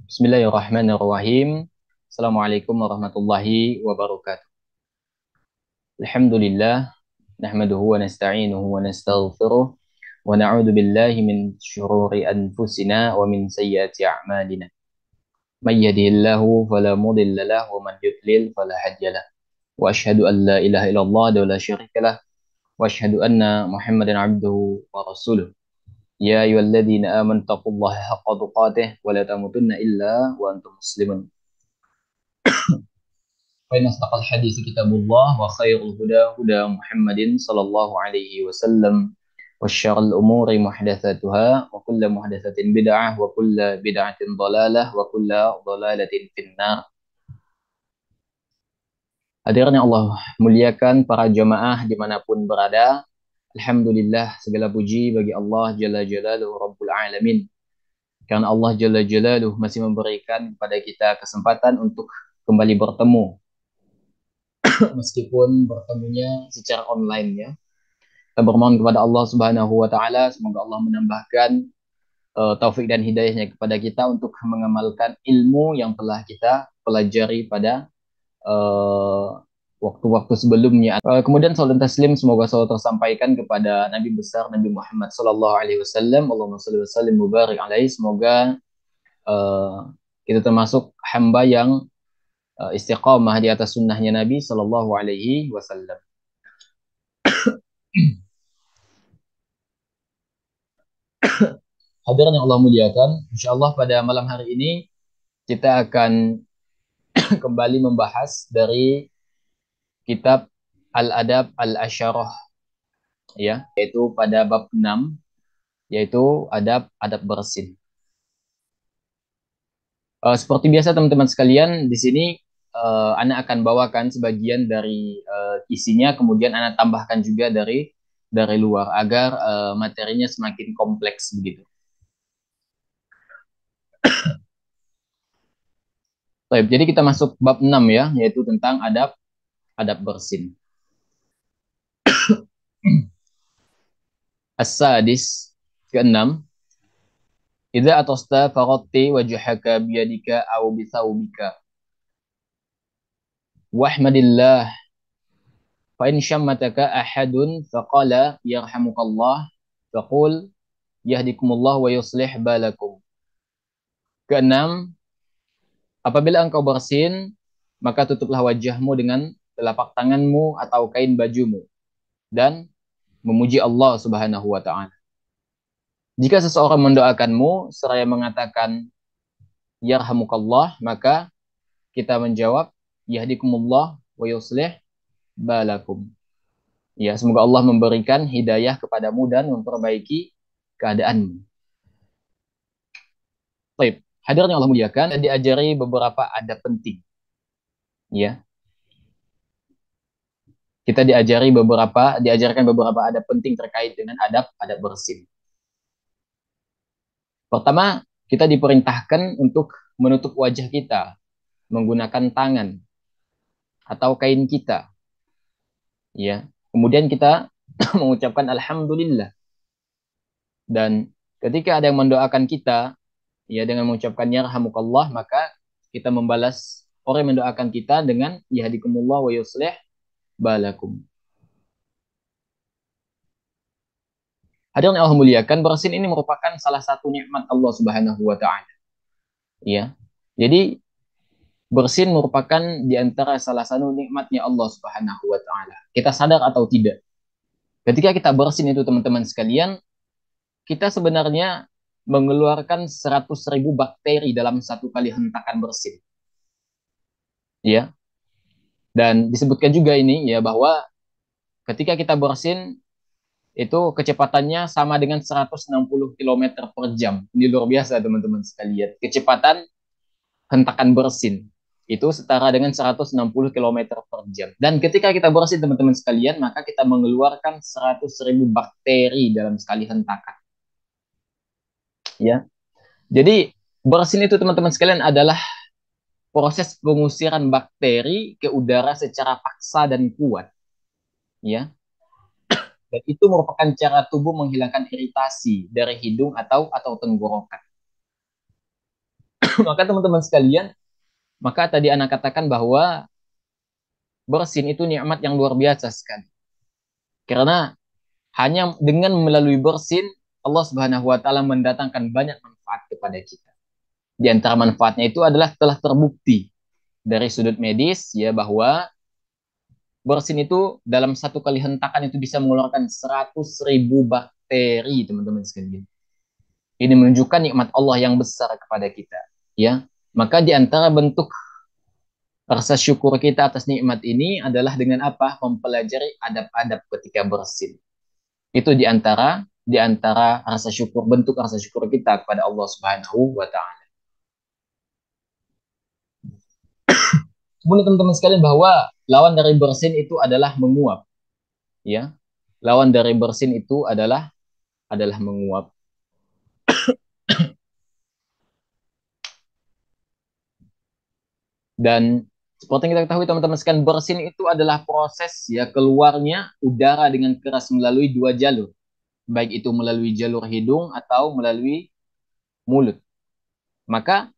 Bismillahirrahmanirrahim. Assalamualaikum warahmatullahi wabarakatuh. Alhamdulillah, nahmaduhu wa nasta'inuhu wa nastaghfiruh wa na'udzu billahi min syururi anfusina wa min sayyiati a'malina. May yahdihillahu fala mudilla lahu wa man yudlil fala hadiya lahu. Wa asyhadu an la ilaha illallah wa la syarika lah wa asyhadu anna Muhammadan 'abduhu wa rasuluh. Ya ayyuhalladzina amanu taqullaha haqqa tuqatih wa la tamutunna illa wa antum muslimun. فإن أصدق الحديث كتاب الله وخير الهدى هدى محمد صلى الله عليه وسلم وشر الأمور محدثاتها وكل محدثة بدعة وكل بدعة ضلالة وكل ضلالة في النار. Hadirin yang Allah muliakan, para jamaah dimanapun berada, Alhamdulillah, segala puji bagi Allah Jalla Jalaluhu Rabbul Alamin. Karena Allah Jalla Jalaluhu masih memberikan kepada kita kesempatan untuk kembali bertemu, meskipun bertemunya secara online ya. Kita bermohon kepada Allah Subhanahu wa taala semoga Allah menambahkan taufik dan hidayahnya kepada kita untuk mengamalkan ilmu yang telah kita pelajari pada waktu-waktu sebelumnya. Kemudian salam taslim semoga selalu tersampaikan kepada Nabi besar Nabi Muhammad sallallahu alaihi wasallam. Allahumma shalli wa sallim mubarik alaihi. Semoga kita termasuk hamba yang istiqamah di atas sunnahnya Nabi sallallahu alaihi wasallam. Hadirin yang Allah muliakan, insya Allah pada malam hari ini kita akan kembali membahas dari kitab Al-Adab Al-Asyarah ya, yaitu pada bab 6, yaitu adab bersin. Seperti biasa teman-teman sekalian, di sini Ana akan bawakan sebagian dari isinya, kemudian Ana tambahkan juga dari luar agar materinya semakin kompleks begitu. Baik, jadi kita masuk bab 6 ya, yaitu tentang adab bersin. As-sadis, keenam, idza atasta faghatti wajhaka biyadika aw bisawbika wahmadillah fa in syammataka ahadun faqala yarhamukallah faqul yahdikumullah wa yuslih balakum. Keenam, apabila engkau bersin maka tutuplah wajahmu dengan telapak tanganmu atau kain bajumu dan memuji Allah Subhanahu wa taala. Jika seseorang mendoakanmu seraya mengatakan yarhamukallah, maka kita menjawab yahdikumullah wa yuslih balakum. Ya, semoga Allah memberikan hidayah kepadamu dan memperbaiki keadaanmu. Baik, hadirin yang Allah muliakan, diajari beberapa adab penting. Ya. Kita diajarkan beberapa adab penting terkait dengan adab bersin. Pertama, kita diperintahkan untuk menutup wajah kita menggunakan tangan atau kain kita. Ya. Kemudian kita mengucapkan alhamdulillah. Dan ketika ada yang mendoakan kita, ya dengan mengucapkan yarhamukallah, maka kita membalas orang yang mendoakan kita dengan yahdikumullah wa yuslih balakum. Hadirin yang Allah muliakan, bersin ini merupakan salah satu nikmat Allah Subhanahu wa taala. Ya. Jadi bersin merupakan di antara salah satu nikmatnya Allah Subhanahu wa taala. Kita sadar atau tidak? Ketika kita bersin itu teman-teman sekalian, kita sebenarnya mengeluarkan 100.000 bakteri dalam satu kali hentakan bersin. Ya. Dan disebutkan juga ini ya bahwa ketika kita bersin itu kecepatannya sama dengan 160 km per jam. Ini luar biasa teman-teman sekalian. Kecepatan hentakan bersin itu setara dengan 160 km per jam. Dan ketika kita bersin teman-teman sekalian, maka kita mengeluarkan 100.000 bakteri dalam sekali hentakan. Ya. Jadi bersin itu teman-teman sekalian adalah proses pengusiran bakteri ke udara secara paksa dan kuat. Ya. Dan itu merupakan cara tubuh menghilangkan iritasi dari hidung atau tenggorokan. Maka teman-teman sekalian, maka tadi anak katakan bahwa bersin itu nikmat yang luar biasa sekali. Karena hanya dengan melalui bersin, Allah Subhanahu wa taala mendatangkan banyak manfaat kepada kita. Di antara manfaatnya itu adalah telah terbukti dari sudut medis ya bahwa bersin itu dalam satu kali hentakan itu bisa mengeluarkan 100.000 bakteri, teman-teman sekalian. Ini menunjukkan nikmat Allah yang besar kepada kita, ya. Maka di antara bentuk rasa syukur kita atas nikmat ini adalah dengan apa? Mempelajari adab-adab ketika bersin. Itu di antara rasa syukur, bentuk rasa syukur kita kepada Allah Subhanahu wa taala. Kemudian teman-teman sekalian bahwa lawan dari bersin itu adalah menguap, ya. Lawan dari bersin itu adalah menguap. Dan seperti yang kita ketahui teman-teman sekalian, bersin itu adalah proses ya keluarnya udara dengan keras melalui dua jalur, baik itu melalui jalur hidung atau melalui mulut. Maka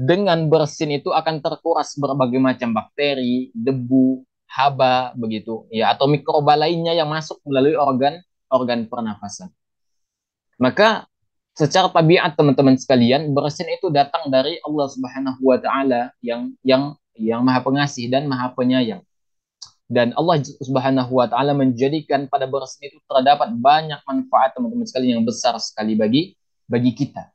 dengan bersin itu akan terkuras berbagai macam bakteri, debu, haba begitu ya atau mikroba lainnya yang masuk melalui organ organ pernafasan. Maka secara tabiat teman-teman sekalian, bersin itu datang dari Allah Subhanahu wa taala yang Maha Pengasih dan Maha Penyayang. Dan Allah Subhanahu wa taala menjadikan pada bersin itu terdapat banyak manfaat teman-teman sekalian yang besar sekali bagi kita.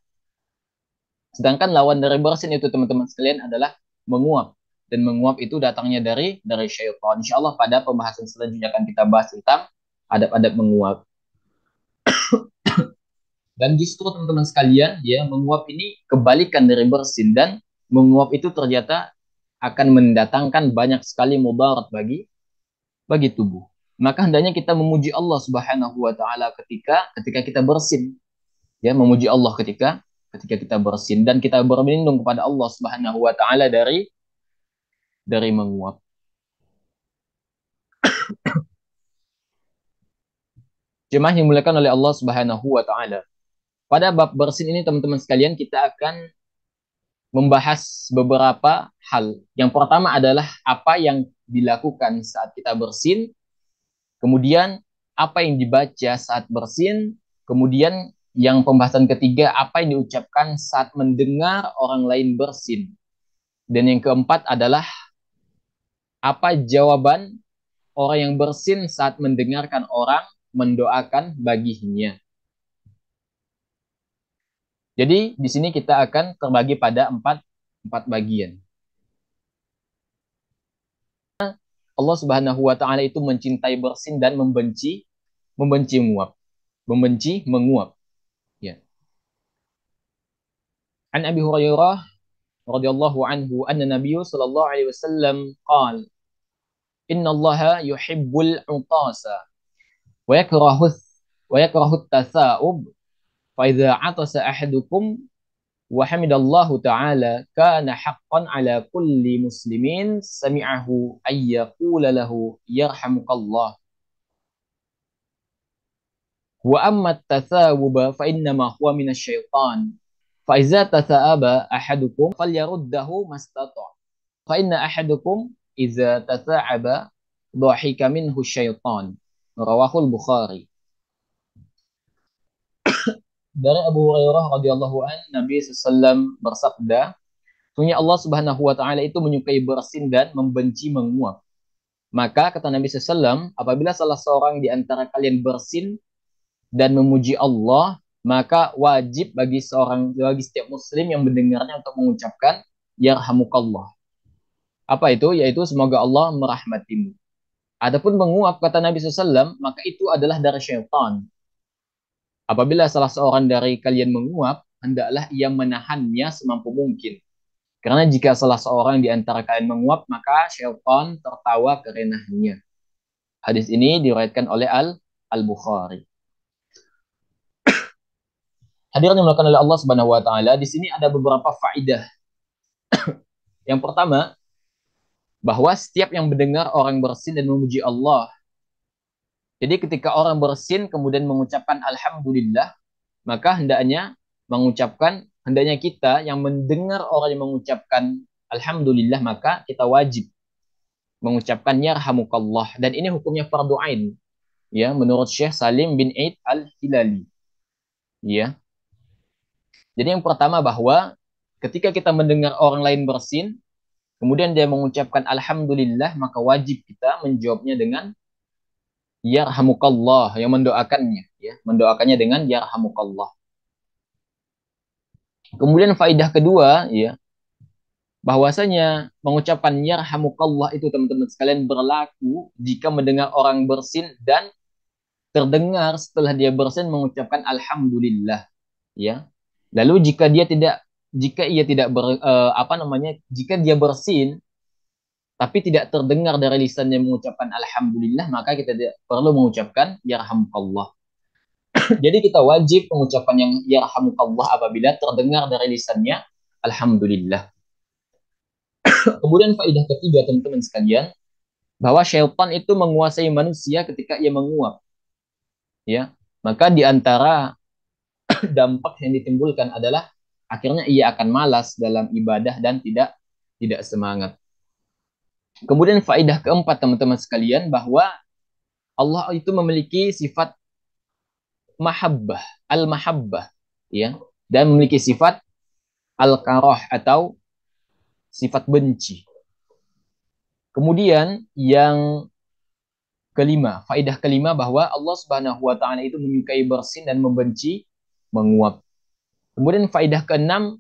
Sedangkan lawan dari bersin itu teman-teman sekalian adalah menguap. Dan menguap itu datangnya dari syaitan. Insyaallah pada pembahasan selanjutnya akan kita bahas tentang adab-adab menguap. Dan justru teman-teman sekalian, ya menguap ini kebalikan dari bersin dan menguap itu ternyata akan mendatangkan banyak sekali mudarat bagi tubuh. Maka hendaknya kita memuji Allah Subhanahu wa taala ketika kita bersin. Ya, memuji Allah ketika kita bersin dan kita berlindung kepada Allah Subhanahu wa taala dari menguap. Jemaah yang dimuliakan oleh Allah Subhanahu wa taala. Pada bab bersin ini teman-teman sekalian kita akan membahas beberapa hal. Yang pertama adalah apa yang dilakukan saat kita bersin, kemudian apa yang dibaca saat bersin, kemudian yang pembahasan ketiga apa yang diucapkan saat mendengar orang lain bersin. Dan yang keempat adalah apa jawaban orang yang bersin saat mendengarkan orang mendoakan baginya. Jadi di sini kita akan terbagi pada empat bagian. Allah Subhanahu wa taala itu mencintai bersin dan membenci menguap. Membenci menguap. Ya. An Abi Hurairah radhiyallahu anhu anna Nabiy sallallahu alaihi wasallam qala inna Allah yuhibbul utasa wa yakrahu at-tasa'ub fa idza atasa ahadukum wa hamidallahu ta'ala kana haqqan ala kulli muslimin sami'ahu ay yaqula lahu yarhamukallah wa amma at-tasawuba fa innama huwa minasyaitan fa iza tasa'aba ahadukum falyaruddahu mastata fa inna ahadukum iza tasa'aba dhahika minhu syaitan rawahul Bukhari. Dari Abu Hurairah radhiyallahu an Nabi sallallahu bersabda, sesungguhnya Allah Subhanahu wa taala itu menyukai bersin dan membenci menguap. Maka kata Nabi sallallahu apabila salah seorang di antara kalian bersin dan memuji Allah, maka wajib bagi setiap muslim yang mendengarnya untuk mengucapkan yarhamukallah. Apa itu? Yaitu semoga Allah merahmatimu. Adapun menguap kata Nabi sallallahu maka itu adalah dari syaitan. Apabila salah seorang dari kalian menguap, hendaklah ia menahannya semampu mungkin. Karena jika salah seorang di antara kalian menguap, maka syaitan tertawa kerenahnya. Hadis ini diriwayatkan oleh Al-Bukhari. Hadirin yang dimuliakan oleh Allah Subhanahu wa taala, di sini ada beberapa faidah. Yang pertama, bahwa setiap yang mendengar orang bersin dan memuji Allah. Jadi ketika orang bersin kemudian mengucapkan alhamdulillah, maka hendaknya mengucapkan hendaknya kita yang mendengar orang yang mengucapkan alhamdulillah, maka kita wajib mengucapkan yarhamukallah, dan ini hukumnya fardu ain, ya, menurut Syekh Salim bin Eid Al-Hilali, ya. Jadi yang pertama bahwa ketika kita mendengar orang lain bersin, kemudian dia mengucapkan alhamdulillah, maka wajib kita menjawabnya dengan yarhamukallah, yang mendoakannya, ya, mendoakannya dengan yarhamukallah. Kemudian faidah kedua, ya, bahwasanya mengucapkan yarhamukallah itu teman-teman sekalian berlaku jika mendengar orang bersin dan terdengar setelah dia bersin mengucapkan alhamdulillah, ya. Lalu jika ia tidak apa namanya, jika dia bersin tapi tidak terdengar dari lisannya mengucapkan alhamdulillah, maka kita tidak perlu mengucapkan yarhamukallah. Jadi kita wajib mengucapkan yang yarhamukallah apabila terdengar dari lisannya alhamdulillah. Kemudian faedah ketiga teman-teman sekalian, bahwa syaitan itu menguasai manusia ketika ia menguap, ya. Maka di antara dampak yang ditimbulkan adalah akhirnya ia akan malas dalam ibadah dan tidak semangat. Kemudian faedah keempat teman-teman sekalian, bahwa Allah itu memiliki sifat mahabbah, al-mahabbah, ya, dan memiliki sifat al-karah atau sifat benci. Kemudian yang kelima, faedah kelima, bahwa Allah Subhanahu wa taala itu menyukai bersin dan membenci menguap. Kemudian faedah keenam,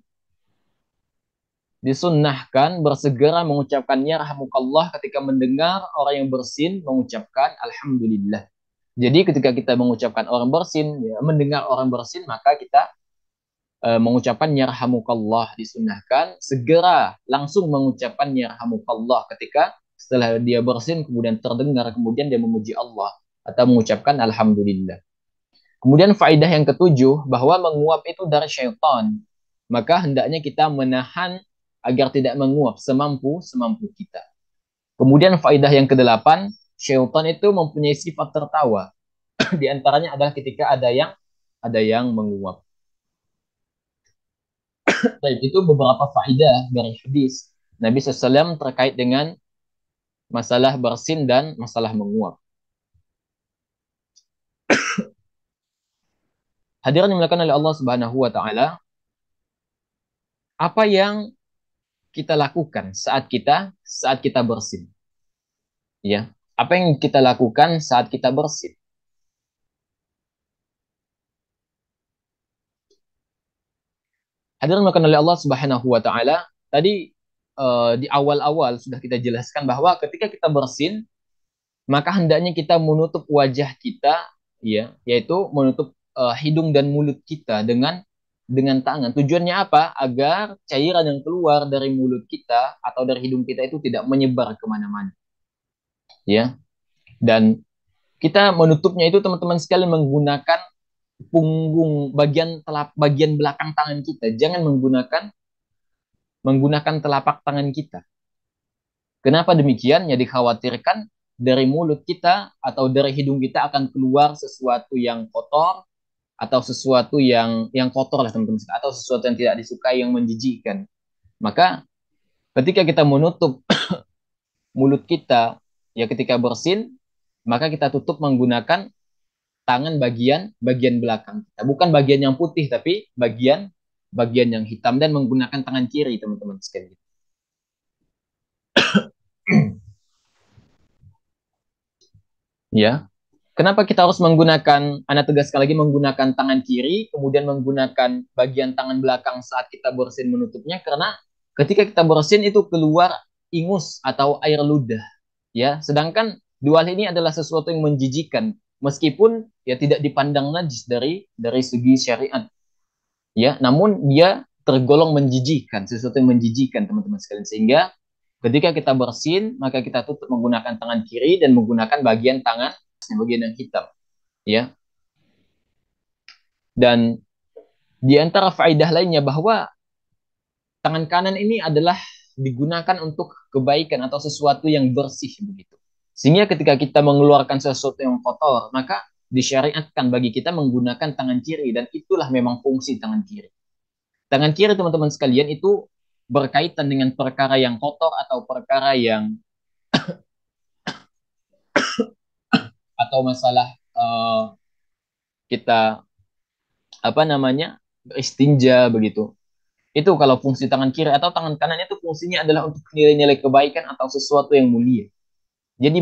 disunnahkan bersegera mengucapkannya rahmukallah ketika mendengar orang yang bersin mengucapkan alhamdulillah. Jadi ketika kita mengucapkan orang bersin, ya, mendengar orang bersin, maka kita mengucapkan yarhamukallah, disunnahkan segera langsung mengucapkan yarhamukallah ketika setelah dia bersin kemudian terdengar, kemudian dia memuji Allah atau mengucapkan alhamdulillah. Kemudian faedah yang ketujuh, bahwa menguap itu dari syaitan, maka hendaknya kita menahan agar tidak menguap semampu kita. Kemudian faedah yang kedelapan, syaitan itu mempunyai sifat tertawa. Di antaranya adalah ketika ada yang menguap. Baik, itu beberapa faedah dari hadis Nabi SAW terkait dengan masalah bersin dan masalah menguap. Hadirin yang dimuliakan oleh Allah Subhanahu wa taala, apa yang kita lakukan saat kita bersin? Ya, apa yang kita lakukan saat kita bersin? Hadirin dimuliakan oleh Allah Subhanahu wa taala, tadi di awal-awal sudah kita jelaskan bahwa ketika kita bersin, maka hendaknya kita menutup wajah kita, ya, yaitu menutup hidung dan mulut kita dengan tangan. Tujuannya apa? Agar cairan yang keluar dari mulut kita atau dari hidung kita itu tidak menyebar kemana-mana, ya. Dan kita menutupnya itu teman-teman sekalian menggunakan punggung, bagian belakang tangan kita. Jangan menggunakan telapak tangan kita. Kenapa demikian? Ya, dikhawatirkan dari mulut kita atau dari hidung kita akan keluar sesuatu yang kotor atau sesuatu yang kotor lah teman-teman, atau sesuatu yang tidak disukai yang menjijikkan. Maka ketika kita menutup mulut kita, ya, ketika bersin, maka kita tutup menggunakan tangan bagian bagian belakang kita, bukan bagian yang putih tapi bagian yang hitam, dan menggunakan tangan kiri teman-teman sekalian. Ya, kenapa kita harus menggunakan, Anda tegas sekali lagi, menggunakan tangan kiri, kemudian menggunakan bagian tangan belakang saat kita bersin menutupnya? Karena ketika kita bersin itu keluar ingus atau air ludah, ya. Sedangkan dua hal ini adalah sesuatu yang menjijikan, meskipun ya tidak dipandang najis dari segi syariat, ya. Namun dia tergolong menjijikan, sesuatu yang menjijikan teman-teman sekalian. Sehingga ketika kita bersin, maka kita tutup menggunakan tangan kiri dan menggunakan bagian tangan bagian yang hitam, ya. Dan di antara faedah lainnya, bahwa tangan kanan ini adalah digunakan untuk kebaikan atau sesuatu yang bersih begitu. Sehingga ketika kita mengeluarkan sesuatu yang kotor, maka disyariatkan bagi kita menggunakan tangan kiri, dan itulah memang fungsi tangan kiri. Tangan kiri teman-teman sekalian itu berkaitan dengan perkara yang kotor atau perkara yang atau masalah kita apa namanya istinja begitu. Itu kalau fungsi tangan kiri atau tangan kanan itu fungsinya adalah untuk nilai-nilai kebaikan atau sesuatu yang mulia. Jadi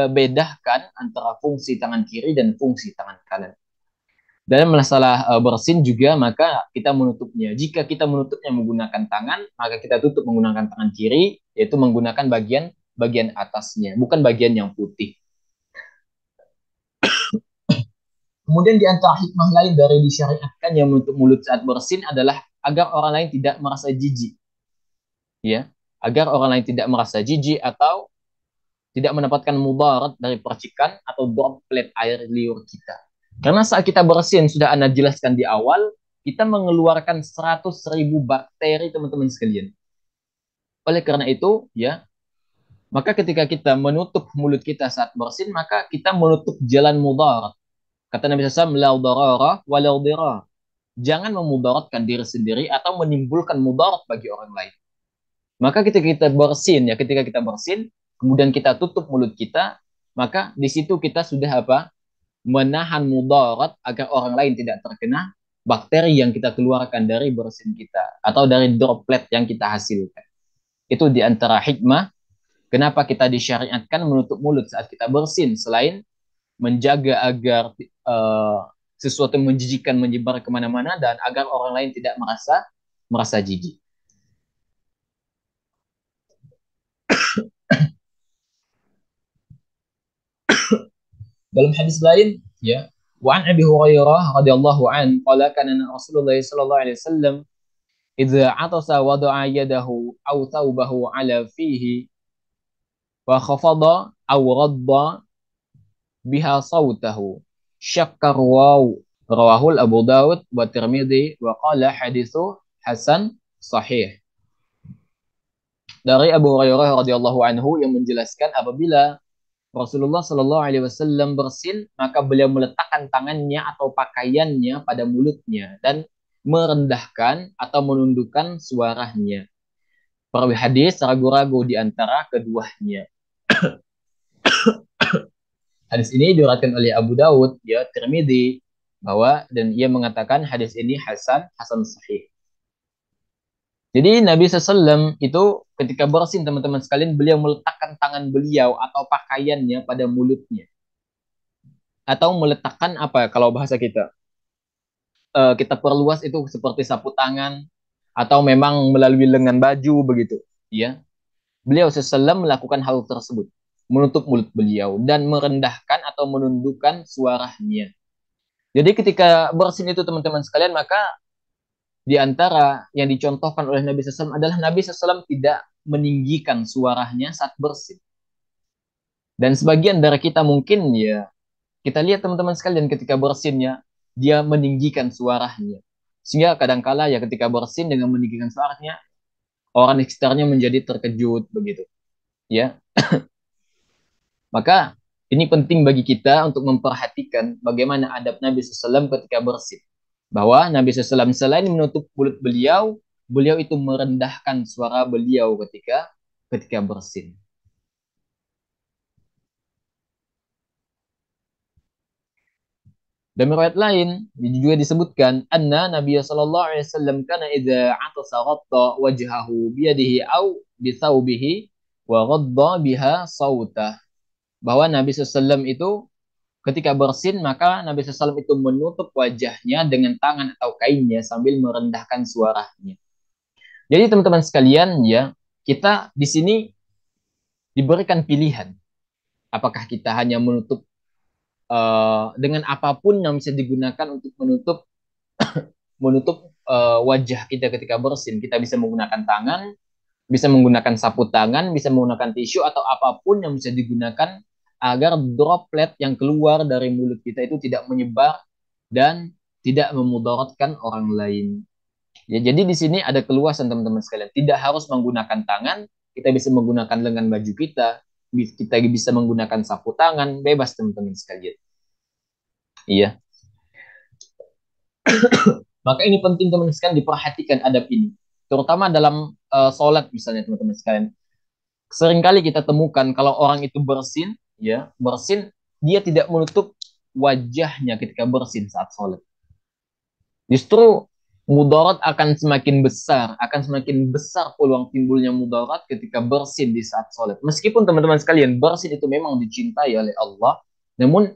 bedakan antara fungsi tangan kiri dan fungsi tangan kanan. Dalam masalah bersin juga maka kita menutupnya. Jika kita menutupnya menggunakan tangan, maka kita tutup menggunakan tangan kiri, yaitu menggunakan bagian bagian atasnya, bukan bagian yang putih. Kemudian di antara hikmah lain dari disyariatkan yang menutup mulut saat bersin adalah agar orang lain tidak merasa jijik, ya, agar orang lain tidak merasa jijik atau tidak mendapatkan mudarat dari percikan atau droplet air liur kita. Karena saat kita bersin, sudah Anda jelaskan di awal, kita mengeluarkan 100.000 bakteri teman-teman sekalian. Oleh karena itu, ya, maka ketika kita menutup mulut kita saat bersin, maka kita menutup jalan mudarat. Kata Nabi SAW, la darara wa la dirar. Jangan memudaratkan diri sendiri atau menimbulkan mudarat bagi orang lain. Maka ketika kita bersin, ya ketika kita bersin, kemudian kita tutup mulut kita, maka di situ kita sudah apa? Menahan mudarat agar orang lain tidak terkena bakteri yang kita keluarkan dari bersin kita atau dari droplet yang kita hasilkan. Itu di antara hikmah kenapa kita disyariatkan menutup mulut saat kita bersin selain menjaga agar sesuatu yang menjijikan menyebar kemana-mana dan agar orang lain tidak merasa jijik. Dalam hadis lain, ya, wa an Abi Hurairah radhiyallahu an qala kana Rasulullah sallallahu alaihi wasallam idza atasa wada'a yadahu aw thawbahu ala fihi wa khafada aw radda biha sautahu syakkar waw rawahul Abu Dawud wa Tirmidzi wa qala haditsu hasan sahih. Dari Abu Hurairah radhiyallahu anhu yang menjelaskan apabila Rasulullah Shallallahu Alaihi Wasallam bersin, maka beliau meletakkan tangannya atau pakaiannya pada mulutnya dan merendahkan atau menundukkan suaranya. Perawi hadis ragu-ragu di antara keduanya. Hadis ini diriwayatkan oleh Abu Dawud, ya, Tirmidzi, bahwa dan ia mengatakan hadis ini hasan sahih. Jadi Nabi SAW itu ketika bersin teman-teman sekalian, beliau meletakkan tangan beliau atau pakaiannya pada mulutnya. Atau meletakkan apa kalau bahasa kita? Kita perluas itu seperti sapu tangan atau memang melalui lengan baju begitu, ya. Beliau SAW melakukan hal tersebut, menutup mulut beliau dan merendahkan atau menundukkan suaranya. Jadi ketika bersin itu teman-teman sekalian, maka di antara yang dicontohkan oleh Nabi SAW adalah Nabi SAW tidak meninggikan suaranya saat bersin. Dan sebagian dari kita mungkin ya kita lihat teman-teman sekalian ketika bersinnya dia meninggikan suaranya. Sehingga kadangkala ya ketika bersin dengan meninggikan suaranya orang di sekitarnya menjadi terkejut begitu. Ya. Maka ini penting bagi kita untuk memperhatikan bagaimana adab Nabi SAW ketika bersin. Bahwa Nabi SAW selain menutup mulut beliau, beliau itu merendahkan suara beliau ketika bersin. Dan riwayat lain juga disebutkan anna Nabi sallallahu alaihi wasallam kana idza atasa ghatta wajhahu biyadihi aw bi thawbihi wa ghadda biha sautah. Bahwa Nabi SAW itu ketika bersin maka Nabi SAW itu menutup wajahnya dengan tangan atau kainnya sambil merendahkan suaranya. Jadi teman-teman sekalian ya, kita di sini diberikan pilihan. Apakah kita hanya menutup dengan apapun yang bisa digunakan untuk menutup wajah kita ketika bersin. Kita bisa menggunakan tangan, bisa menggunakan sapu tangan, bisa menggunakan tisu atau apapun yang bisa digunakan agar droplet yang keluar dari mulut kita itu tidak menyebar dan tidak memudaratkan orang lain. Ya, jadi di sini ada keluasan teman-teman sekalian. Tidak harus menggunakan tangan, kita bisa menggunakan lengan baju kita bisa menggunakan sapu tangan, bebas teman-teman sekalian. Iya. Maka ini penting teman-teman sekalian diperhatikan adab ini. Terutama dalam sholat misalnya teman-teman sekalian. Seringkali kita temukan kalau orang itu bersin, ya, bersin, dia tidak menutup wajahnya ketika bersin saat sholat. Justru mudarat akan semakin besar peluang timbulnya mudarat ketika bersin di saat sholat. Meskipun teman-teman sekalian, bersin itu memang dicintai oleh Allah, namun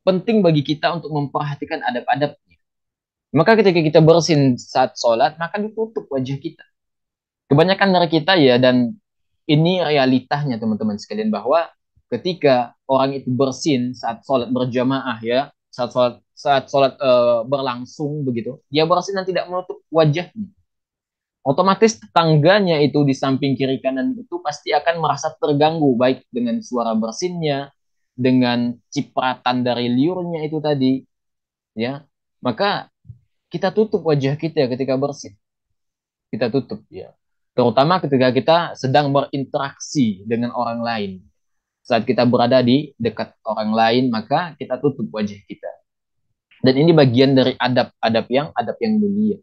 penting bagi kita untuk memperhatikan adab-adabnya. Maka ketika kita bersin saat sholat, maka ditutup wajah kita. Kebanyakan dari kita ya, dan ini realitanya teman-teman sekalian, bahwa ketika orang itu bersin saat sholat berjamaah ya, saat sholat berlangsung begitu, dia bersin dan tidak menutup wajahnya. Otomatis tetangganya itu di samping kiri kanan itu pasti akan merasa terganggu, baik dengan suara bersinnya, dengan cipratan dari liurnya itu tadi, ya. Maka kita tutup wajah kita ketika bersin, kita tutup ya. Terutama ketika kita sedang berinteraksi dengan orang lain. Saat kita berada di dekat orang lain, maka kita tutup wajah kita. Dan ini bagian dari adab yang mulia.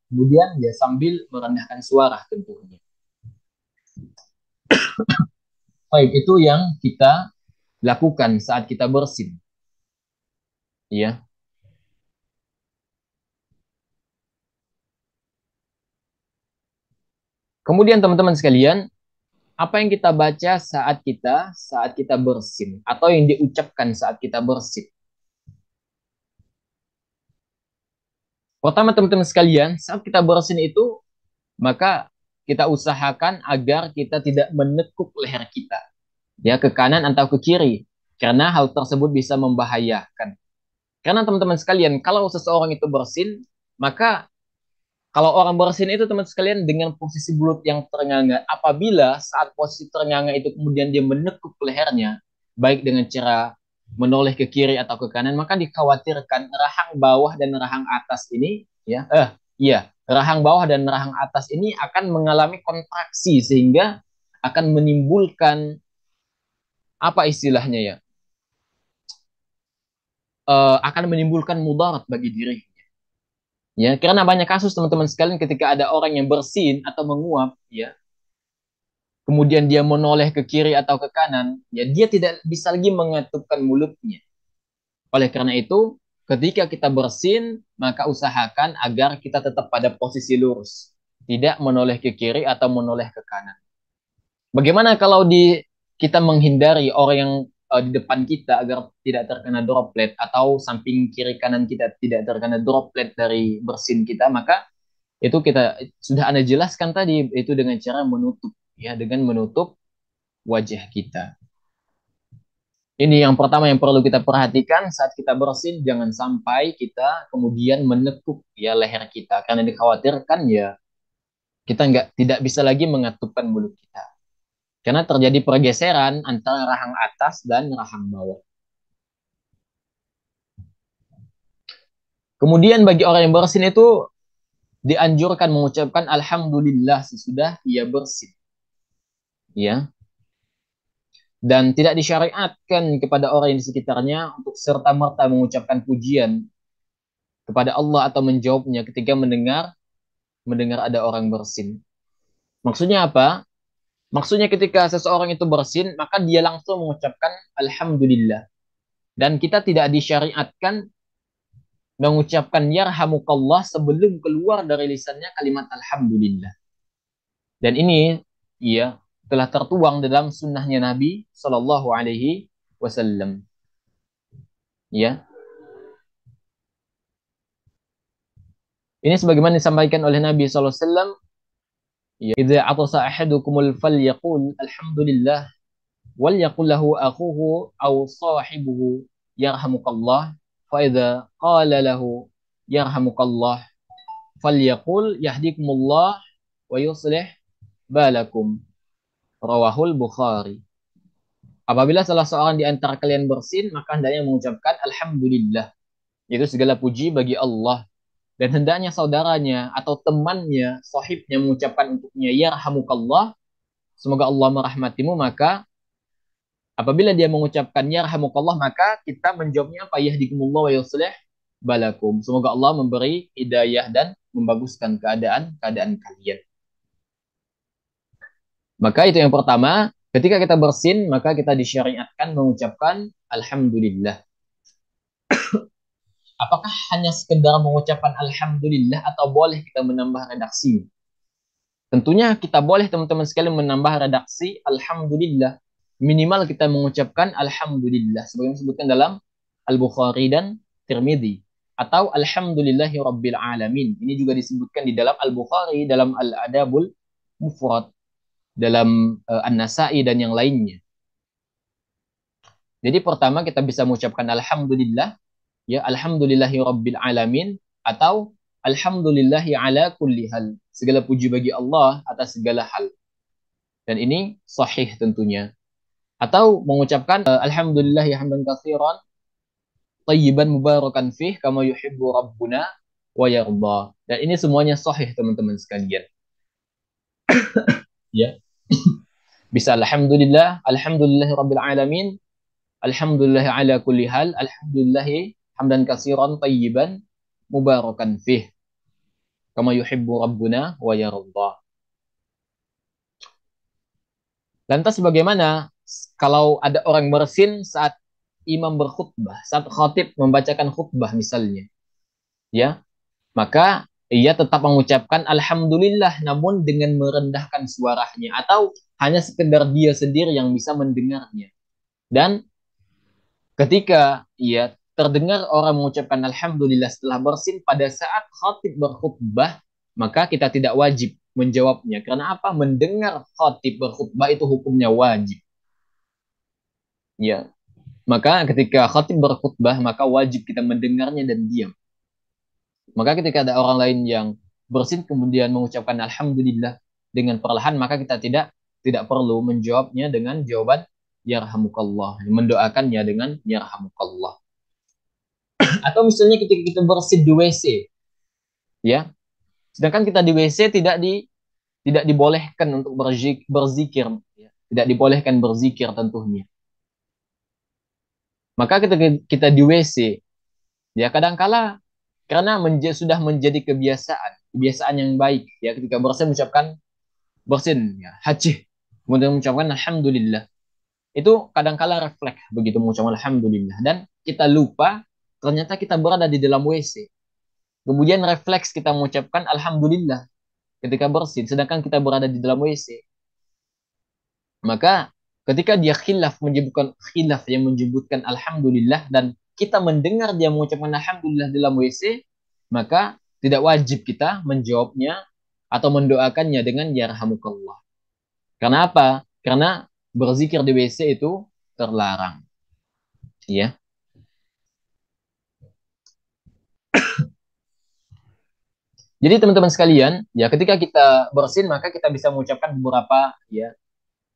Kemudian ya sambil merendahkan suara tentunya. Baik, itu yang kita lakukan saat kita bersin. Ya. Kemudian teman-teman sekalian, apa yang kita baca saat kita bersin atau yang diucapkan saat kita bersin. Pertama teman-teman sekalian, saat kita bersin itu, maka kita usahakan agar kita tidak menekuk leher kita, ya, ke kanan atau ke kiri, karena hal tersebut bisa membahayakan. Karena teman-teman sekalian, kalau seseorang itu bersin, maka kalau orang bersin itu teman sekalian dengan posisi mulut yang ternganga, apabila saat posisi ternganga itu kemudian dia menekuk lehernya, baik dengan cara menoleh ke kiri atau ke kanan, maka dikhawatirkan rahang bawah dan rahang atas ini, ya, iya, rahang bawah dan rahang atas ini akan mengalami kontraksi sehingga akan menimbulkan apa istilahnya ya, akan menimbulkan mudarat bagi diri. Ya, karena banyak kasus teman-teman sekalian ketika ada orang yang bersin atau menguap, ya, kemudian dia menoleh ke kiri atau ke kanan, ya dia tidak bisa lagi mengatupkan mulutnya. Oleh karena itu, ketika kita bersin, maka usahakan agar kita tetap pada posisi lurus, tidak menoleh ke kiri atau menoleh ke kanan. Bagaimana kalau kita menghindari orang yang di depan kita agar tidak terkena droplet, atau samping kiri kanan kita tidak terkena droplet dari bersin kita, maka itu kita sudah Anda jelaskan tadi, itu dengan cara menutup, ya, dengan menutup wajah kita. Ini yang pertama yang perlu kita perhatikan saat kita bersin, jangan sampai kita kemudian menekuk ya leher kita, karena dikhawatirkan ya kita tidak bisa lagi mengatupkan mulut kita, karena terjadi pergeseran antara rahang atas dan rahang bawah. Kemudian bagi orang yang bersin itu dianjurkan mengucapkan alhamdulillah sesudah ia bersin, ya. Dan tidak disyariatkan kepada orang yang di sekitarnya untuk serta-merta mengucapkan pujian kepada Allah atau menjawabnya ketika mendengar mendengar ada orang bersin. Maksudnya apa? Maksudnya ketika seseorang itu bersin, maka dia langsung mengucapkan alhamdulillah. Dan kita tidak disyariatkan mengucapkan yarhamukallah sebelum keluar dari lisannya kalimat alhamdulillah. Dan ini ya telah tertuang dalam sunnahnya Nabi Shallallahu Alaihi Wasallam. Ya, ini sebagaimana disampaikan oleh Nabi Shallallahu Alaihi Wasallam. Ya, idza atasa ahadukumul falyaqul alhamdulillah wal yaqul lahu akhuhu aw sahibuhu yarhamukallah, fa idza qala lahu yarhamukallah falyaqul yahdikumullah wa yuslih balakum, rawahul Bukhari. Apabila salah seorang di antara kalian bersin, maka hendaknya mengucapkan alhamdulillah, yaitu segala puji bagi Allah. Dan hendaknya saudaranya atau temannya, sahibnya mengucapkan untuknya yarhamukallah, semoga Allah merahmatimu. Maka apabila dia mengucapkan yarhamukallah, maka kita menjawabnya apa? Yahdikumullah wa yuslih balakum. Semoga Allah memberi hidayah dan membaguskan keadaan kalian. Maka itu yang pertama, ketika kita bersin, maka kita disyariatkan mengucapkan alhamdulillah. Apakah hanya sekedar mengucapkan alhamdulillah atau boleh kita menambah redaksi? Tentunya kita boleh teman-teman sekalian menambah redaksi alhamdulillah. Minimal kita mengucapkan alhamdulillah sebagaimana disebutkan dalam Al-Bukhari dan Tirmidzi atau alhamdulillahi rabbil alamin. Ini juga disebutkan di dalam Al-Bukhari, dalam Al-Adabul Mufrad, dalam An-Nasa'i dan yang lainnya. Jadi pertama kita bisa mengucapkan alhamdulillah, ya alhamdulillahi rabbil alamin, atau alhamdulillahi ala kulli hal. Segala puji bagi Allah atas segala hal. Dan ini sahih tentunya. Atau mengucapkan alhamdulillahi hamdan katsiran tayyiban mubarakan fih kama yuhibbu rabbuna wa yarda. Dan ini semuanya sahih teman-teman sekalian. Ya. Bisa alhamdulillah, alhamdulillahi rabbil alamin, alhamdulillah ala kulli hal, alhamdulillahi hamdan katsiran tayyiban mubarakan fih kama yuhibbu rabbuna wa yarda. Lantas bagaimana kalau ada orang bersin saat imam berkhutbah, saat khatib membacakan khutbah misalnya, ya, maka ia tetap mengucapkan alhamdulillah namun dengan merendahkan suaranya atau hanya sekedar dia sendiri yang bisa mendengarnya. Dan ketika ia terdengar orang mengucapkan alhamdulillah setelah bersin pada saat khatib berkhutbah, maka kita tidak wajib menjawabnya. Karena apa? Mendengar khatib berkhutbah itu hukumnya wajib. Ya, maka ketika khatib berkhutbah, maka wajib kita mendengarnya dan diam. Maka ketika ada orang lain yang bersin kemudian mengucapkan alhamdulillah dengan perlahan, maka kita tidak perlu menjawabnya dengan jawaban yarhamukallah, mendoakannya dengan yarhamukallah. Atau misalnya ketika kita bersin di WC, ya, sedangkan kita di WC tidak dibolehkan untuk berzikir, ya. Tidak dibolehkan berzikir tentunya. Maka ketika kita di WC, ya kadangkala karena sudah menjadi kebiasaan yang baik, ya ketika bersin mengucapkan bersin, ya hajih, kemudian mengucapkan alhamdulillah. Itu kadangkala refleks begitu mengucapkan alhamdulillah dan kita lupa ternyata kita berada di dalam WC. Kemudian refleks kita mengucapkan alhamdulillah ketika bersin, sedangkan kita berada di dalam WC. Maka ketika dia khilaf yang menyebutkan alhamdulillah dan kita mendengar dia mengucapkan alhamdulillah dalam WC, maka tidak wajib kita menjawabnya atau mendoakannya dengan yarhamukallah. Karena apa? Karena berzikir di WC itu terlarang. Ya. Jadi teman-teman sekalian, ya ketika kita bersin maka kita bisa mengucapkan beberapa ya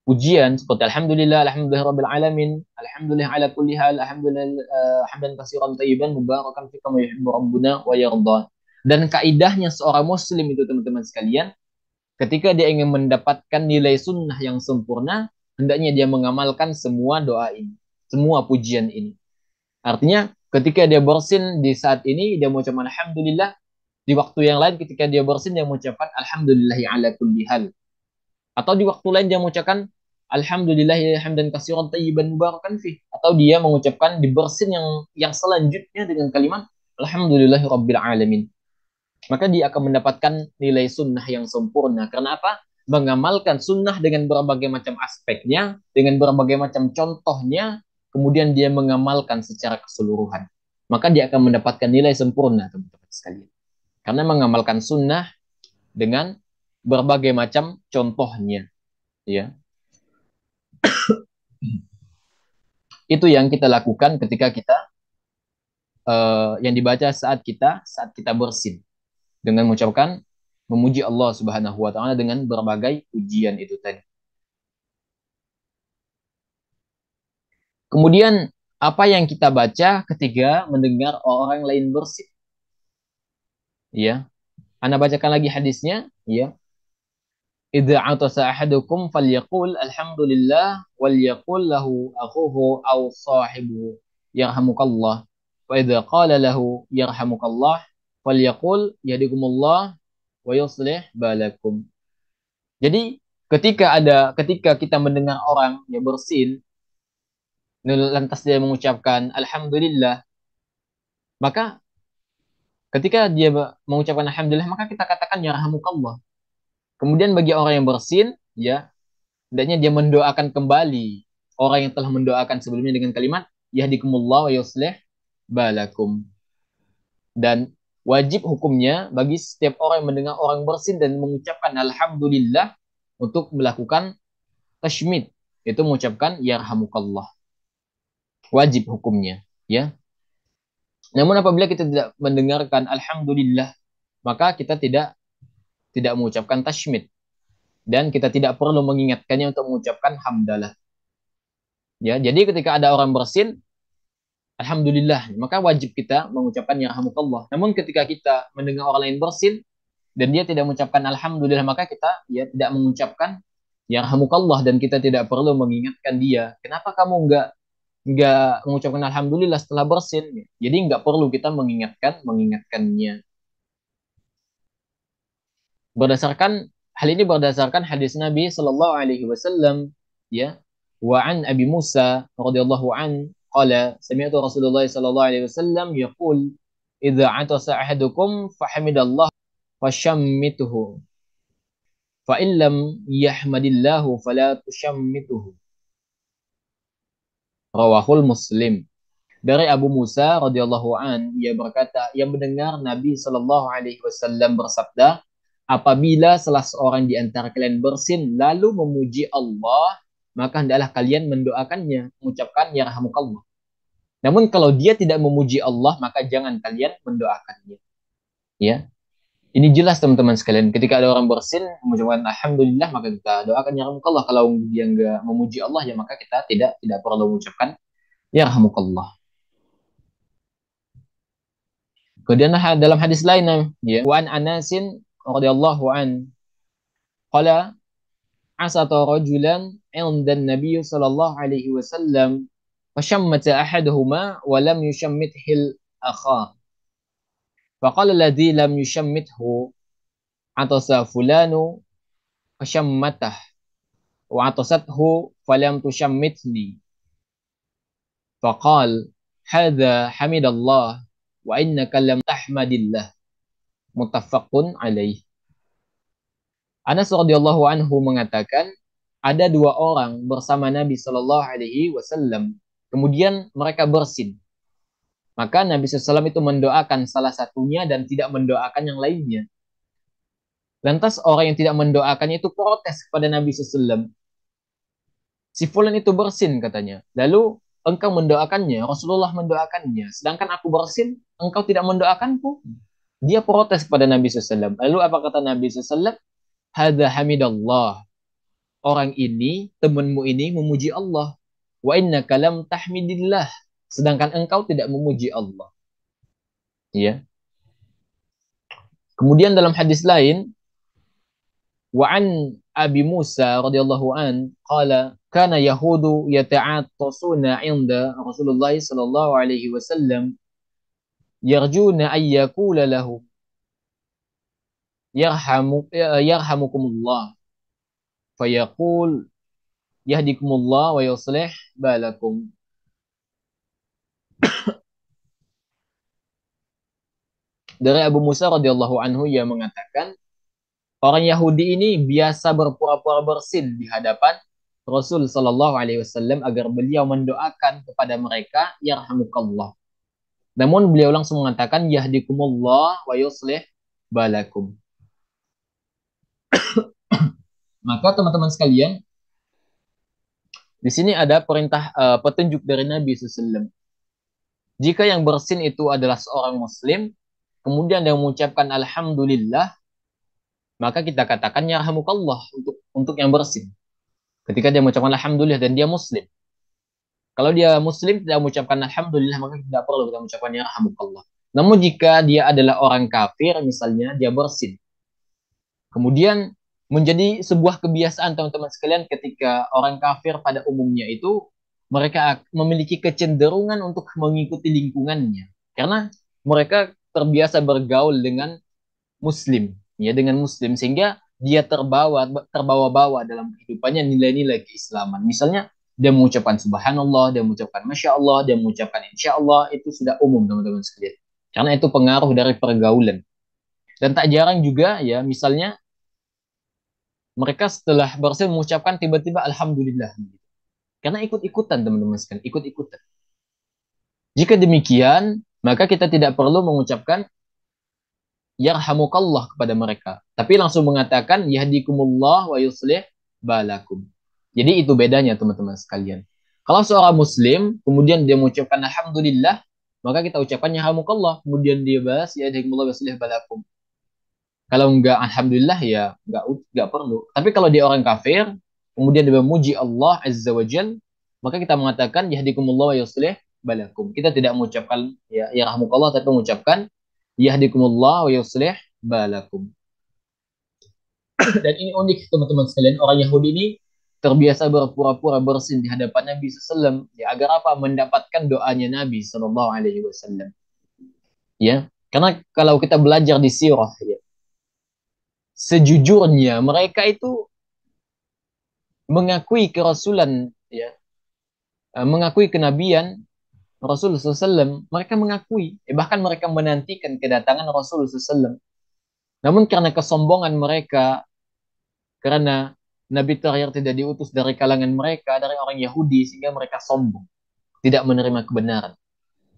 pujian seperti alhamdulillah, alhamdulillah rabbil alamin, alhamdulillah ala kulli hal, alhamdulillah hamdan katsiran thayyiban mubarakan fi kama yuhibbu rabbuna wa yarda. Dan kaidahnya seorang muslim itu teman-teman sekalian, ketika dia ingin mendapatkan nilai sunnah yang sempurna, hendaknya dia mengamalkan semua doa ini, semua pujian ini. Artinya ketika dia bersin di saat ini dia mengucapkan alhamdulillah, di waktu yang lain ketika dia bersin dia mengucapkan alhamdulillahi ala kulli hal. Atau di waktu lain dia mengucapkan alhamdulillahi hamdan katsiran thayyiban mubarakan fih, atau dia mengucapkan di bersin yang selanjutnya dengan kalimat alhamdulillahi rabbil alamin. Maka dia akan mendapatkan nilai sunnah yang sempurna. Karena apa? Mengamalkan sunnah dengan berbagai macam aspeknya, dengan berbagai macam contohnya, kemudian dia mengamalkan secara keseluruhan. Maka dia akan mendapatkan nilai sempurna, teman-teman sekalian. Karena mengamalkan sunnah dengan berbagai macam contohnya. Ya. Itu yang kita lakukan ketika kita yang dibaca saat kita bersin dengan mengucapkan memuji Allah Subhanahu wa taala dengan berbagai pujian itu tadi. Kemudian apa yang kita baca ketika mendengar orang lain bersin? Ya, Anda bacakan lagi hadisnya, ya. Idza atasa ahadukum falyaqul alhamdulillah walyaqul lahu akhuhu aw sahibu yarhamukallah. Fa idza qala lahu yarhamukallah falyaqul yahdikumullah wa yuslih balakum. Jadi ketika kita mendengar orang yang bersin lantas dia mengucapkan alhamdulillah, maka ketika dia mengucapkan alhamdulillah maka kita katakan yarhamukallah. Kemudian bagi orang yang bersin, ya, hendaknya dia mendoakan kembali orang yang telah mendoakan sebelumnya dengan kalimat yahdikumullah wa yuslih balakum. Dan wajib hukumnya bagi setiap orang yang mendengar orang bersin dan mengucapkan alhamdulillah untuk melakukan tashmid, itu mengucapkan yarhamukallah. Wajib hukumnya, ya. Namun apabila kita tidak mendengarkan alhamdulillah, maka kita tidak mengucapkan tashmid dan kita tidak perlu mengingatkannya untuk mengucapkan hamdalah. Ya, jadi ketika ada orang bersin, alhamdulillah, maka wajib kita mengucapkan yarhamukallah. Namun ketika kita mendengar orang lain bersin dan dia tidak mengucapkan alhamdulillah, maka kita ya tidak mengucapkan yarhamukallah dan kita tidak perlu mengingatkan dia. Kenapa kamu enggak mengucapkan alhamdulillah setelah bersin? Jadi enggak perlu kita mengingatkannya. Hal ini berdasarkan hadis Nabi Shallallahu Alaihi Wasallam, ya, wa an Abi Musa radhiyallahu an qala sami'tu Rasulullah Shallallahu Alaihi Wasallam yaqul idza atasa ahadukum fahamidallah fashammituhu fa illam yahmadillahu fala tushammituhu, rawahul Muslim. Dari Abu Musa radhiyallahu an, ia berkata, yang mendengar Nabi Shallallahu Alaihi Wasallam bersabda, apabila salah seorang di antara kalian bersin lalu memuji Allah, maka hendaklah kalian mendoakannya, mengucapkan yarhamukallah. Namun kalau dia tidak memuji Allah, maka jangan kalian mendoakannya. Ya, ini jelas teman-teman sekalian. Ketika ada orang bersin mengucapkan alhamdulillah, maka kita doakan yarhamukallah. Kalau dia enggak memuji Allah, ya maka kita tidak perlu mengucapkan yarhamukallah. Kemudian dalam hadis lain, ya, Wan Anasin radhiyallahu an qala asata rajulan 'inda an-nabiy sallallahu alaihi wasallam fashammata ahaduhuma wa lam yushammithil akha faqala alladhi lam yushammithu atasa fulanu fashammatah wa atasathu falam tushammithni faqal hadha hamidallah wa innaka lam tahmadillah, muttafaqun alaih. Anas radhiyallahu anhu mengatakan, ada dua orang bersama Nabi Shallallahu Alaihi Wasallam. Kemudian mereka bersin. Maka Nabi SAW itu mendoakan salah satunya dan tidak mendoakan yang lainnya. Lantas orang yang tidak mendoakannya itu protes kepada Nabi SAW. Si fulan itu bersin katanya. Lalu engkau mendoakannya, Rasulullah mendoakannya. Sedangkan aku bersin, engkau tidak mendoakanku. Dia protes kepada Nabi SAW. Lalu apa kata Nabi SAW? Hadza hamidallah. Orang ini, temanmu ini memuji Allah. Wa innaka lam tahmidillah. Sedangkan engkau tidak memuji Allah. Ya. Kemudian dalam hadis lain, wa an Abi Musa radhiyallahu an qala kana yahudu yata'attasuna 'inda Rasulullah sallallahu alaihi wasallam yarjuna ay yaqula lahu yarhamukumullah fayaqul yahdikumullah wa yuslih balakum. Dari Abu Musa radhiyallahu anhu yang mengatakan, orang Yahudi ini biasa berpura-pura bersin di hadapan Rasul sallallahu alaihi wasallam agar beliau mendoakan kepada mereka yarhamukallah. Namun beliau langsung mengatakan yahdikumullah wa yuslih balakum. Maka teman-teman sekalian, di sini ada perintah petunjuk dari Nabi SAW. Jika yang bersin itu adalah seorang muslim, kemudian dia mengucapkan alhamdulillah, maka kita katakan yarhamukallah untuk yang bersin. Ketika dia mengucapkan alhamdulillah dan dia muslim. Kalau dia muslim tidak mengucapkan alhamdulillah, maka tidak perlu kita mengucapkan yarhamukallah. Namun jika dia adalah orang kafir, misalnya dia bersin, kemudian menjadi sebuah kebiasaan teman-teman sekalian, ketika orang kafir pada umumnya itu mereka memiliki kecenderungan untuk mengikuti lingkungannya. Karena mereka terbiasa bergaul dengan muslim, ya dengan muslim sehingga dia terbawa-bawa dalam kehidupannya nilai-nilai keislaman. Misalnya dia mengucapkan subhanallah, dia mengucapkan masya Allah, dia mengucapkan insya Allah, itu sudah umum teman-teman sekalian. Karena itu pengaruh dari pergaulan. Dan tak jarang juga ya misalnya mereka setelah berhasil mengucapkan tiba-tiba alhamdulillah. Karena ikut-ikutan teman-teman sekalian, ikut-ikutan. Jika demikian, maka kita tidak perlu mengucapkan yarhamukallah kepada mereka. Tapi langsung mengatakan yahdikumullah wa yuslih balakum. Jadi itu bedanya teman-teman sekalian. Kalau seorang muslim kemudian dia mengucapkan alhamdulillah, maka kita ucapkan yarhamukallah, kemudian dia balas yahdikumullah wa yuslih balakum. Kalau enggak alhamdulillah ya enggak perlu. Tapi kalau dia orang kafir, kemudian dia memuji Allah Azza wa Jal, maka kita mengatakan yahdikumullah wa yuslih balakum. Kita tidak mengucapkan ya rahmukallah tapi mengucapkan yahdikumullah wa yuslih balakum. Dan ini unik teman-teman sekalian, orang Yahudi ini terbiasa berpura-pura bersin di hadapan Nabi SAW ya agar apa? Mendapatkan doanya Nabi SAW. Ya, karena kalau kita belajar di sirah ya, sejujurnya mereka itu mengakui kerasulan ya, mengakui kenabian Rasul SAW. Mereka mengakui, bahkan mereka menantikan kedatangan Rasul SAW. Namun karena kesombongan mereka, karena Nabi terakhir tidak diutus dari kalangan mereka, dari orang Yahudi, sehingga mereka sombong, tidak menerima kebenaran.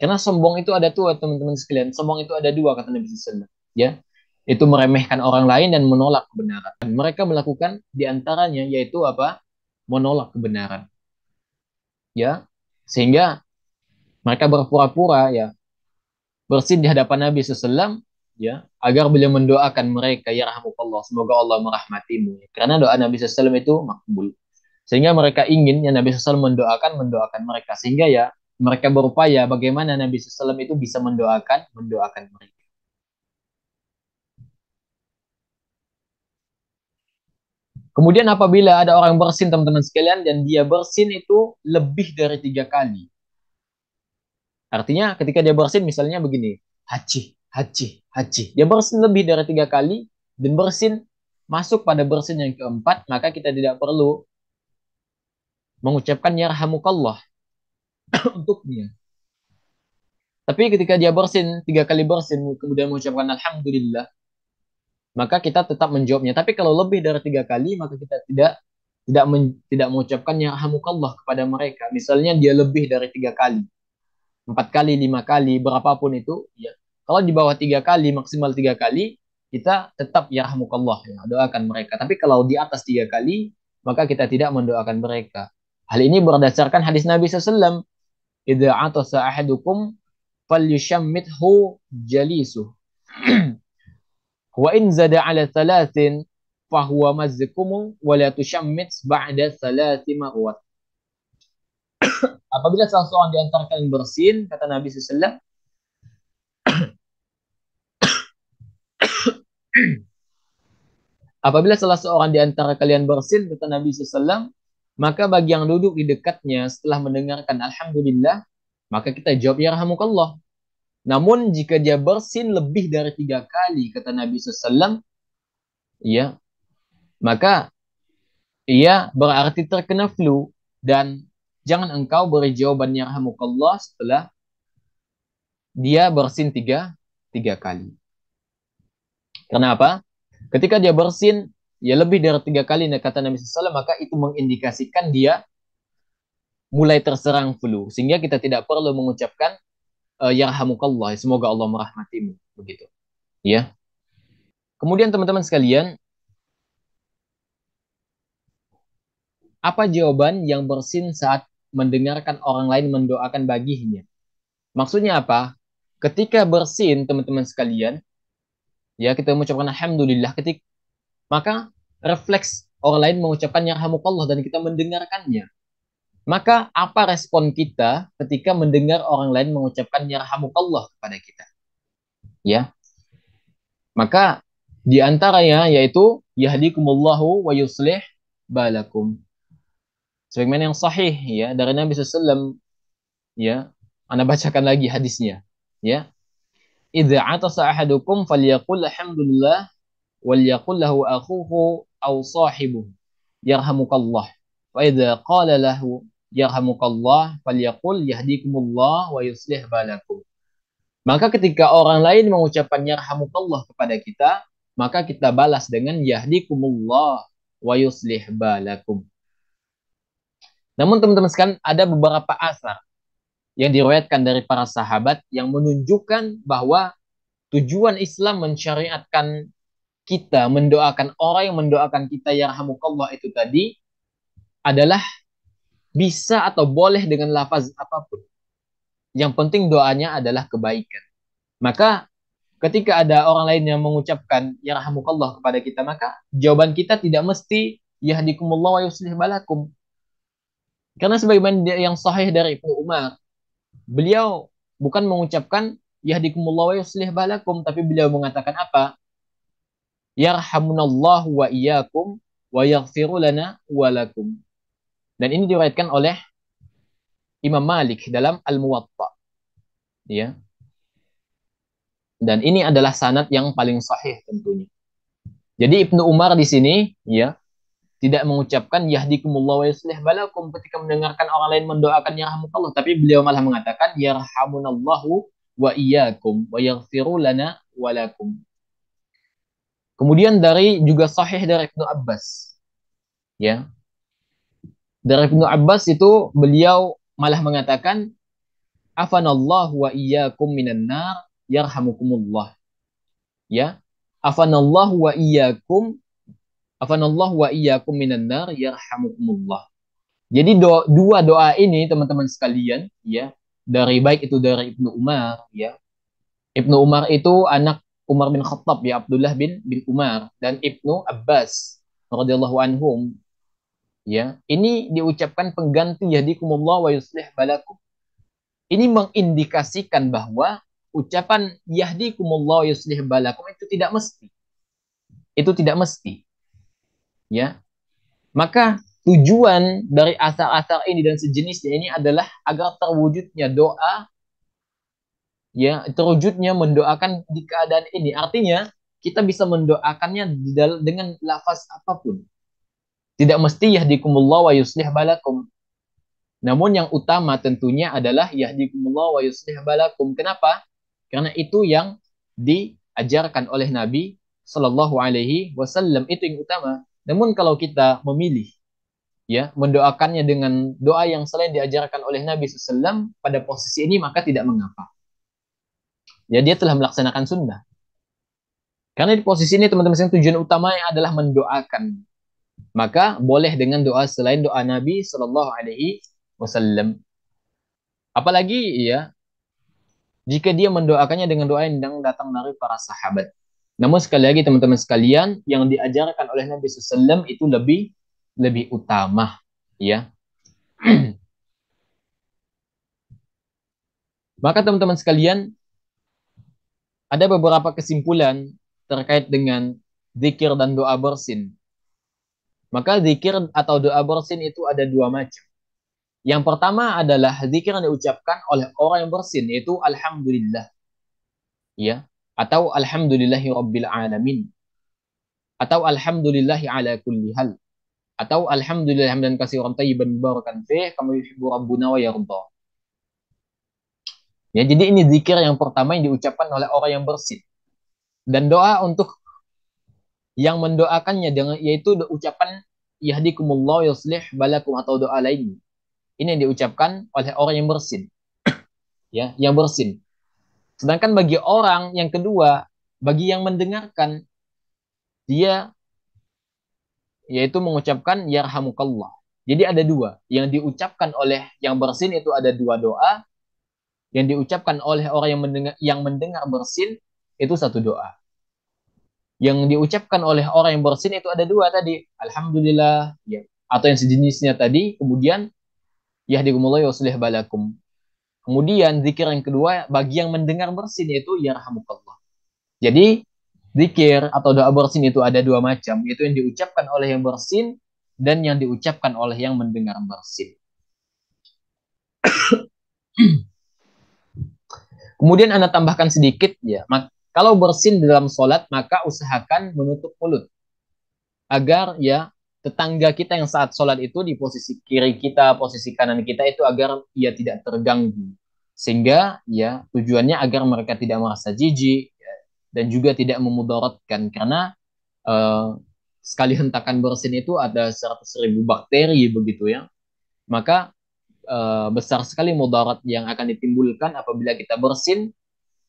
Karena sombong itu ada dua, teman-teman sekalian. Sombong itu ada dua, kata Nabi SAW. Ya, itu meremehkan orang lain dan menolak kebenaran. Mereka melakukan diantaranya yaitu apa? Menolak kebenaran. Ya, sehingga mereka berpura-pura ya bersin di hadapan Nabi SAW ya agar beliau mendoakan mereka ya rahmukallah semoga Allah merahmatimu karena doa Nabi SAW itu makbul sehingga mereka ingin ya Nabi SAW mendoakan mereka sehingga ya mereka berupaya bagaimana Nabi SAW itu bisa mendoakan mereka. Kemudian apabila ada orang bersin teman-teman sekalian dan dia bersin itu lebih dari 3 kali. Artinya ketika dia bersin misalnya begini, haji, haji, haji. Dia bersin lebih dari 3 kali dan bersin masuk pada bersin yang keempat, maka kita tidak perlu mengucapkan yarhamukallah untuknya. Tapi ketika dia bersin 3 kali bersin kemudian mengucapkan alhamdulillah, maka kita tetap menjawabnya. Tapi kalau lebih dari 3 kali, maka kita tidak mengucapkan yarhamukallah kepada mereka. Misalnya dia lebih dari 3 kali. 4 kali, 5 kali, berapapun itu, ya. Kalau di bawah 3 kali, maksimal 3 kali, kita tetap yarhamukallah, ya, doakan mereka. Tapi kalau di atas 3 kali, maka kita tidak mendoakan mereka. Hal ini berdasarkan hadis Nabi SAW. Idza atasa ahadukum falyushammithu jalisuh. Wa in zada ala thalathin fahuwa mazkumu wa la tushammit ba'da thalathi marwat. Apabila salah seorang di antara kalian bersin, kata Nabi SAW, apabila salah seorang di antara kalian bersin, kata Nabi SAW, maka bagi yang duduk di dekatnya setelah mendengarkan Alhamdulillah, maka kita jawab ya rahamukallah. Namun jika dia bersin lebih dari 3 kali, kata Nabi SAW, ya, maka ia berarti terkena flu dan jangan engkau beri jawaban ya rahamukallah setelah dia bersin tiga kali. Kenapa? Ketika dia bersin ya lebih dari 3 kali kata Nabi SAW, maka itu mengindikasikan dia mulai terserang flu sehingga kita tidak perlu mengucapkan yarhamukallah semoga Allah merahmatimu begitu ya. Kemudian teman-teman sekalian, apa jawaban yang bersin saat mendengarkan orang lain mendoakan baginya? Maksudnya apa? Ketika bersin teman-teman sekalian ya kita mengucapkan alhamdulillah maka refleks orang lain mengucapkan yarhamukallah dan kita mendengarkannya. Maka apa respon kita ketika mendengar orang lain mengucapkan yarhamukallah kepada kita? Ya, maka di antaranya yaitu yahdikumullahu wa yuslih balakum. Sebagaimana yang sahih ya dari Nabi SAW ya, Anda bacakan lagi hadisnya. Ya, idza atasa ahadukum falyaqul alhamdulillah wal yaqul lahu akhuhu aw sahibuhu yarhamukallah. Wa idza qala lahu yarhamukallah falyaqul yahdikumullah wa yuslih balakum. Maka ketika orang lain mengucapkan yarhamukallah kepada kita, maka kita balas dengan yahdikumullah wa yuslih balakum. Namun teman-teman sekalian, ada beberapa asar yang diriwayatkan dari para sahabat yang menunjukkan bahwa tujuan Islam mensyariatkan kita mendoakan orang yang mendoakan kita yarhamukallah itu tadi adalah bisa atau boleh dengan lafaz apapun. Yang penting doanya adalah kebaikan. Maka ketika ada orang lain yang mengucapkan yarhamukallah kepada kita, maka jawaban kita tidak mesti yahdikumullah wa yuslih balakum. Karena sebagaimana yang sahih dari Ibnu Umar, beliau bukan mengucapkan yahdikumullah wa yuslih balakum, tapi beliau mengatakan apa? Yarhamunallahu wa iyyakum wa yaghfiru lana wa lakum. Dan ini diriwayatkan oleh Imam Malik dalam Al-Muwatta, ya. Dan ini adalah sanad yang paling sahih tentunya. Jadi Ibnu Umar di sini, ya, tidak mengucapkan yahdikumullah wa yuslih balakum ketika mendengarkan orang lain mendoakan yarhamukallah, tapi beliau malah mengatakan yarhamunallahu wa iyyakum wa yaghfiru lana wa lakum. Kemudian dari juga sahih dari Ibnu Abbas, ya. Dari Ibnu Abbas itu beliau malah mengatakan afanallahu wa iyyakum minan nar yarhamukumullah. Ya. Afanallahu wa iyyakum afanallahu wa iyyakum minan nar yarhamukumullah. Jadi dua doa ini teman-teman sekalian, ya, dari baik itu dari Ibnu Umar, ya. Ibnu Umar itu anak Umar bin Khattab, ya, Abdullah bin Umar, dan Ibnu Abbas radhiyallahu anhum, ya. Ini diucapkan pengganti yahdikumullah wa yuslih balakum. Ini mengindikasikan bahwa ucapan yahdikumullah wa yuslih balakum itu tidak mesti. Itu tidak mesti, ya. Maka tujuan dari asar-asar ini dan sejenisnya ini adalah agar terwujudnya doa, ya, terwujudnya mendoakan di keadaan ini. Artinya kita bisa mendoakannya dengan lafaz apapun. Tidak mesti yahdikumullah wa yuslih balakum. Namun yang utama tentunya adalah yahdikumullah wa yuslih balakum. Kenapa? Karena itu yang diajarkan oleh Nabi Shallallahu Alaihi Wasallam, itu yang utama. Namun kalau kita memilih, ya, mendoakannya dengan doa yang selain diajarkan oleh Nabi SAW pada posisi ini, maka tidak mengapa. Ya, dia telah melaksanakan sunnah. Karena di posisi ini teman-teman sekalian tujuan utamanya adalah mendoakan. Maka boleh dengan doa selain doa Nabi Shallallahu Alaihi Wasallam. Apalagi, ya, jika dia mendoakannya dengan doa yang datang dari para sahabat. Namun sekali lagi teman-teman sekalian, yang diajarkan oleh Nabi SAW itu lebih utama, ya. Maka teman-teman sekalian, ada beberapa kesimpulan terkait dengan zikir dan doa bersin. Maka zikir atau doa bersin itu ada dua macam. Yang pertama adalah zikir yang diucapkan oleh orang yang bersin, yaitu alhamdulillah, ya, atau alhamdulillahi rabbil alamin, atau alhamdulillahi ala kulli hal, atau alhamdulillah hamdan katsiran thayyiban mubarakan fih kama yuhibbu rabbuna wa yarda. Ya, jadi ini zikir yang pertama yang diucapkan oleh orang yang bersin. Dan doa untuk yang mendoakannya dengan, yaitu ucapan yahdikumullah yuslih balakum atau doa lain. Ini yang diucapkan oleh orang yang bersin, ya, yang bersin. Sedangkan bagi orang yang kedua, bagi yang mendengarkan, dia yaitu mengucapkan yarhamukallah. Jadi ada dua. Yang diucapkan oleh yang bersin itu ada dua doa. Yang diucapkan oleh orang yang mendengar bersin itu satu doa. Yang diucapkan oleh orang yang bersin itu ada dua tadi. Alhamdulillah, ya, atau yang sejenisnya tadi. Kemudian yahdikumullah yuslih balakum. Kemudian zikir yang kedua bagi yang mendengar bersin yaitu yarhamukallah. Jadi zikir atau doa bersin itu ada dua macam, yaitu yang diucapkan oleh yang bersin dan yang diucapkan oleh yang mendengar bersin. Kemudian Anda tambahkan sedikit ya. Kalau bersin dalam sholat, maka usahakan menutup mulut agar ya tetangga kita yang saat sholat itu di posisi kiri kita, posisi kanan kita itu agar ia tidak terganggu. Sehingga ya tujuannya agar mereka tidak merasa jijik ya, dan juga tidak memudaratkan karena eh, sekali hentakan bersin itu ada 100.000 bakteri begitu ya. Maka besar sekali mudarat yang akan ditimbulkan apabila kita bersin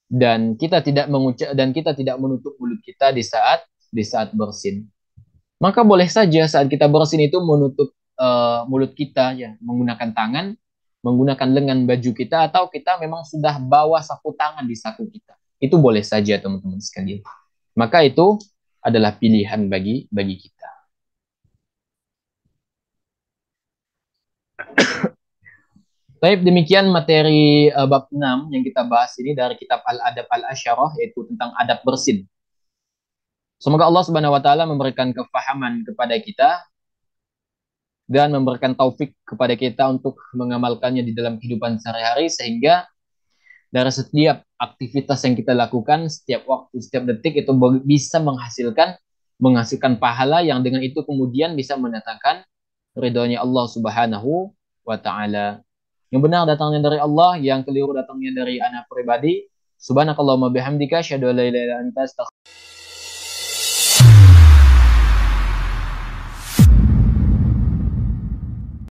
dan kita tidak mengucap dan kita tidak menutup mulut kita di saat bersin. Maka boleh saja saat kita bersin itu menutup mulut kita ya menggunakan tangan, menggunakan lengan baju kita atau kita memang sudah bawa sapu tangan di saku kita. Itu boleh saja teman-teman sekalian. Maka itu adalah pilihan bagi kita. Baik, demikian materi bab 6 yang kita bahas ini dari kitab Al-Adab Al-Asyarah yaitu tentang adab bersin. Semoga Allah Subhanahu wa taala memberikan kefahaman kepada kita dan memberikan taufik kepada kita untuk mengamalkannya di dalam kehidupan sehari-hari sehingga dari setiap aktivitas yang kita lakukan setiap waktu, setiap detik itu bisa menghasilkan pahala yang dengan itu kemudian bisa mendatangkan ridhonya Allah Subhanahu wa taala. Yang benar datangnya dari Allah, yang keliru datangnya dari anak pribadi. Subhanakallahumma bihamdika asyhadu an la ilaha illa anta astaghfiruka